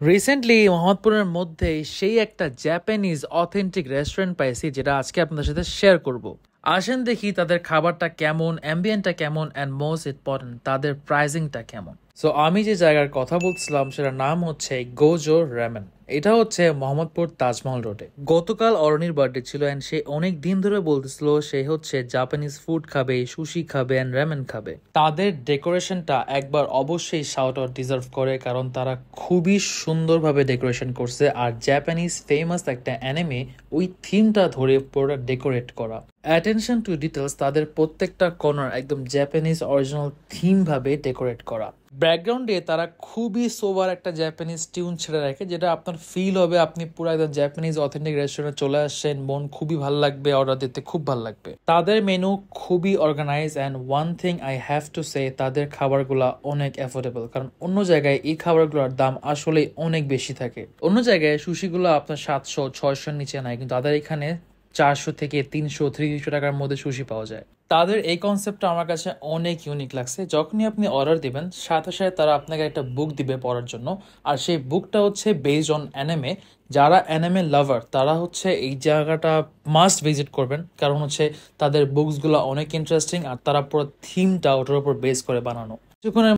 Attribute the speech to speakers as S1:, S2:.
S1: Recently মোহাম্মদপুরের মধ্যে সেই একটা জাপানিজ অথেন্টিক রেস্টুরেন্ট পাইছি, যেটা আজকে আপনাদের সাথে শেয়ার করব। আসেন দেখি তাদের খাবারটা কেমন, অ্যাম্বিয়েন্টটা কেমন, অ্যান্ড মোস্ট ইম্পর্টেন্ট তাদের প্রাইসিংটা কেমন। সো আমি যে জায়গার কথা বলছিলাম সেটার নাম হচ্ছে গোজো রেমেন। এটা হচ্ছে মোহাম্মদপুর তাজমহল রোডে। গতকাল অরনির বার্থডে ছিল অ্যান্ড সে অনেক দিন ধরে বলতেছিল সে হচ্ছে জাপানিজ ফুড খাবে, সুশি খাবে অ্যান্ড রেমেন খাবে। তাদের ডেকোরেশনটা একবার অবশ্যই শাউট আউট ডিজার্ভ করে, কারণ তারা খুবই সুন্দরভাবে ডেকোরেশন করছে। আর জাপানিজ ফেমাস একটা অ্যানিমে ওই থিমটা ধরে পুরোটা ডেকোরেট করা। অ্যাটেনশন টু ডিটেলস, তাদের প্রত্যেকটা কর্নার একদম জাপানিজ অরিজিনাল থিম ভাবে ডেকোরেট করা। ব্যাকগ্রাউন্ডে তারা খুবই সোবার একটা জাপানিজ টিউন ছেড়ে রাখে, যেটা আপনার ফিল হবে আপনি পুরো একদম জাপানিজ অথেন্টিক রেস্টুরেন্টে চলে আসছেন। মন খুবই ভালো লাগবে, অর্ডার দিতে খুব ভালো লাগবে। তাদের মেনু খুবই organize and one thing I have to say, তাদের খাবারগুলো অনেক অ্যাফোর্ডেবল। কারণ অন্য জায়গায় এই খাবারগুলোর দাম আসলে অনেক বেশি থাকে। অন্য জায়গায় সুশিগুলো আপনার 700-600 নিচে নাই, কিন্তু তাদের এখানে 400 থেকে 300-300 টাকার মধ্যে সুশি পাওয়া যায়। তাদের এই কনসেপ্টটা আমার কাছে অনেক ইউনিক লাগছে। যখনই আপনি অর্ডার দিবেন সাথে সাথে তারা আপনাকে একটা বুক দিবে পড়ার জন্য, আর সেই বুকটা হচ্ছে বেসড অন অ্যানিমে। যারা অ্যানিমে লাভার তারা হচ্ছে এই জায়গাটা মাস্ট ভিজিট করবেন, কারণ হচ্ছে তাদের বুকসগুলো অনেক ইন্টারেস্টিং আর তারা পুরো থিমটা ওটার উপর বেস করে বানানো। কিছুক্ষণের